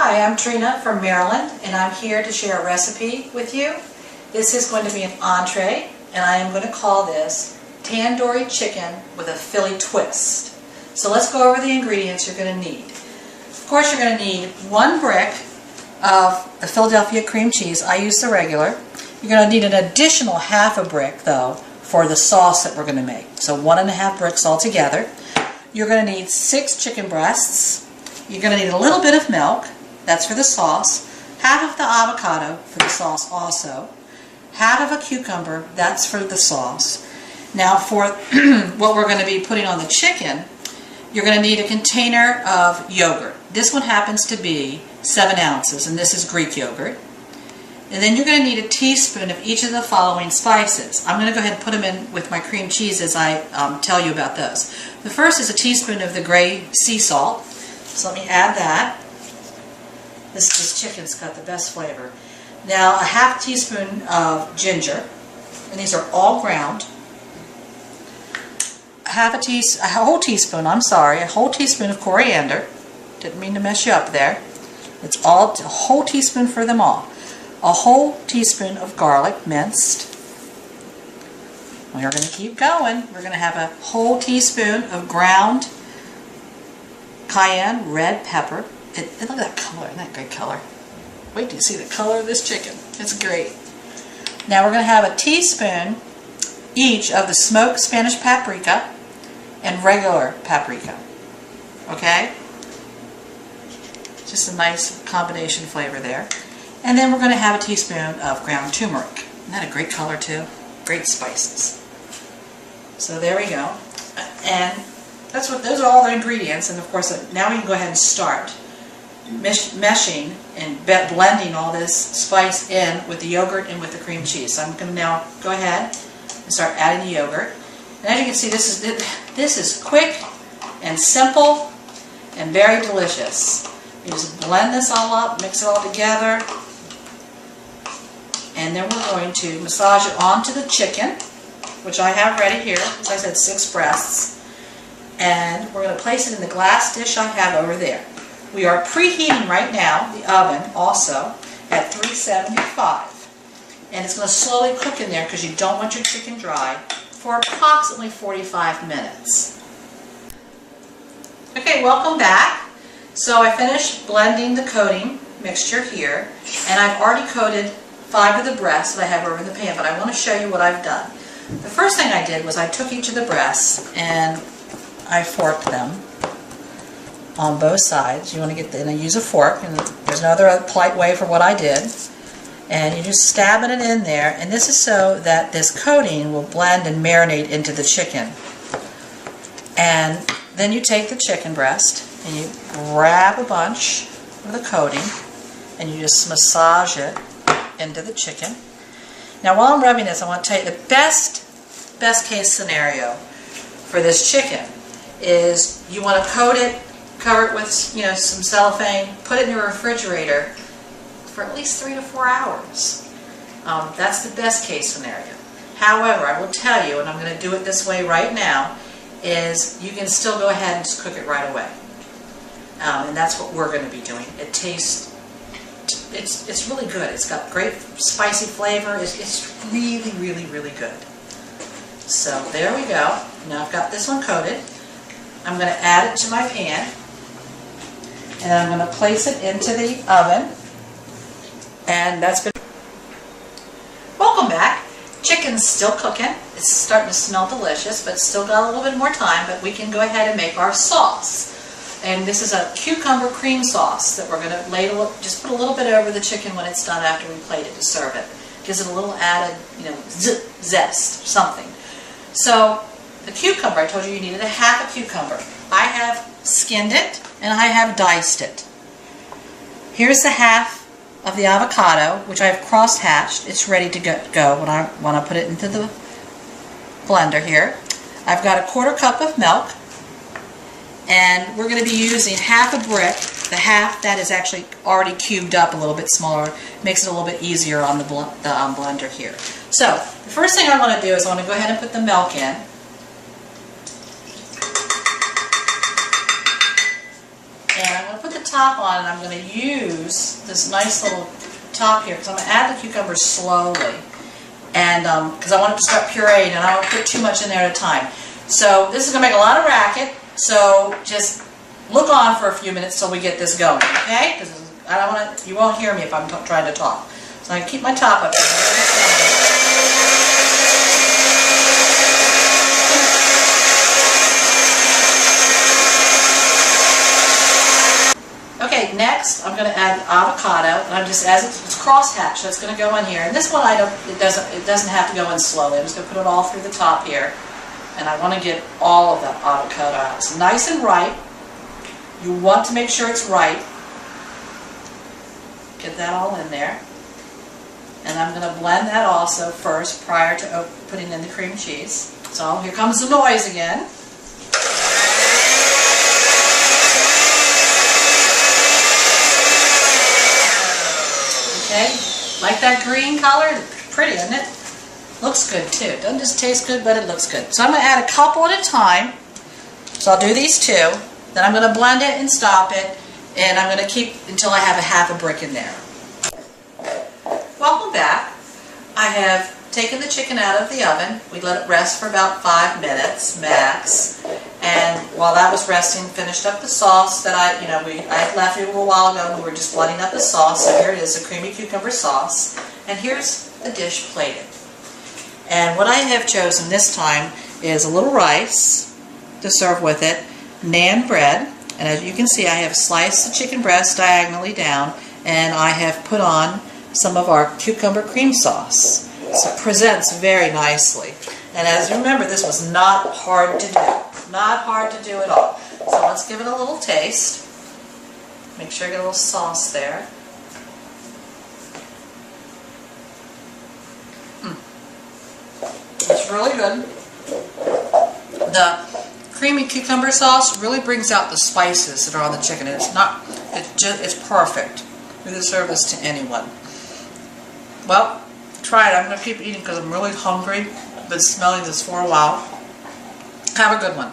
Hi, I'm Trina from Maryland, and I'm here to share a recipe with you. This is going to be an entree, and I am going to call this Tandoori chicken with a Philly twist. So let's go over the ingredients you're going to need. Of course, you're going to need 1 brick of the Philadelphia cream cheese. I use the regular. You're going to need an additional half a brick, though, for the sauce that we're going to make. So 1.5 bricks altogether. You're going to need 6 chicken breasts. You're going to need a little bit of milk. That's for the sauce. Half of the avocado for the sauce also. Half of a cucumber. That's for the sauce. Now for what we're going to be putting on the chicken, you're going to need a container of yogurt. This one happens to be 7 ounces, and this is Greek yogurt. And then you're going to need a teaspoon of each of the following spices. I'm going to go ahead and put them in with my cream cheese as I tell you about those. The first is a teaspoon of the gray sea salt. So let me add that. This chicken's got the best flavor. Now a half teaspoon of ginger, and these are all ground. A whole teaspoon of coriander. Didn't mean to mess you up there. It's a whole teaspoon for them all. A whole teaspoon of garlic minced. We're going to keep going. We're going to have a whole teaspoon of ground cayenne red pepper. And look at that color. Isn't that a great color? Wait till you see the color of this chicken. It's great. Now we're going to have a teaspoon each of the smoked Spanish paprika and regular paprika. Okay? Just a nice combination flavor there. And then we're going to have a teaspoon of ground turmeric. Isn't that a great color too? Great spices. So there we go. And those are all the ingredients. And of course, now we can go ahead and start meshing and blending all this spice in with the yogurt and with the cream cheese. So I'm going to now go ahead and start adding the yogurt. And as you can see, this is quick and simple and very delicious. You just blend this all up, mix it all together, and then we're going to massage it onto the chicken, which I have ready here. As I said, 6 breasts. And we're going to place it in the glass dish I have over there. We are preheating right now the oven also at 375. And it's going to slowly cook in there because you don't want your chicken dry for approximately 45 minutes. Okay, welcome back. So I finished blending the coating mixture here, and I've already coated 5 of the breasts that I have over in the pan, but I want to show you what I've done. The first thing I did was I took each of the breasts and I forked them on both sides. You want to and I use a fork, and there's no other polite way for what I did. And you just stabbing it in there, and this is so that this coating will blend and marinate into the chicken. And then you take the chicken breast and you grab a bunch of the coating and you just massage it into the chicken. Now while I'm rubbing this, I want to tell you the best case scenario for this chicken is you want to cover it with some cellophane, put it in your refrigerator for at least 3 to 4 hours. That's the best case scenario. However, I will tell you, and I'm going to do it this way right now, is you can still go ahead and just cook it right away. And that's what we're going to be doing. It tastes, it's really good. It's got great spicy flavor. It's really, really, really good. So there we go. Now I've got this one coated. I'm going to add it to my pan, and I'm going to place it into the oven. And that's been... Welcome back. Chicken's still cooking. It's starting to smell delicious, but it's still got a little bit more time, but we can go ahead and make our sauce. And this is a cucumber cream sauce that we're going to ladle, just put a little bit over the chicken when it's done after we plate it to serve it. Gives it a little added, zest, something. So the cucumber, I told you needed a half a cucumber. I have skinned it and I have diced it. Here's the half of the avocado, which I have cross-hatched. It's ready to go when I put it into the blender here. I've got a 1/4 cup of milk, and we're going to be using half a brick. The half that is actually already cubed up a little bit smaller, makes it a little bit easier on the blender here. So the first thing I want to do is I want to go ahead and put the milk in. And I'm going to put the top on, and I'm going to use this nice little top here because I'm going to add the cucumbers slowly, and because I want it to start pureeing, and I don't put too much in there at a time. So this is going to make a lot of racket, so just look on for a few minutes till we get this going, okay? Because I don't want to, you won't hear me if I'm trying to talk. So I can keep my top up. Okay, next I'm going to add avocado, and I'm just, as it's cross-hatched, so it's going to go in here. And this one it doesn't have to go in slowly. I'm just going to put it all through the top here, and I want to get all of that avocado out. It's nice and ripe. You want to make sure it's ripe. Get that all in there, and I'm going to blend that also first prior to putting in the cream cheese. So here comes the noise again. Okay, like that green color? It's pretty, isn't it? Looks good too. Doesn't just taste good, but it looks good. So I'm going to add a couple at a time. So I'll do these two. Then I'm going to blend it and stop it. And I'm going to keep until I have a half a brick in there. Welcome back. I have taken the chicken out of the oven. We let it rest for about 5 minutes max. And while that was resting, finished up the sauce that I left it a little while ago. We were just blending up the sauce. So here it is, a creamy cucumber sauce. And here's the dish plated. And what I have chosen this time is a little rice to serve with it, naan bread, and as you can see I have sliced the chicken breast diagonally down, and I have put on some of our cucumber cream sauce. So it presents very nicely. And as you remember, this was not hard to do. Not hard to do at all. So let's give it a little taste. Make sure I get a little sauce there. It's really good. The creamy cucumber sauce really brings out the spices that are on the chicken. It's perfect. We can serve this to anyone. Well, try it. I'm going to keep eating because I'm really hungry. I've been smelling this for a while. Have a good one.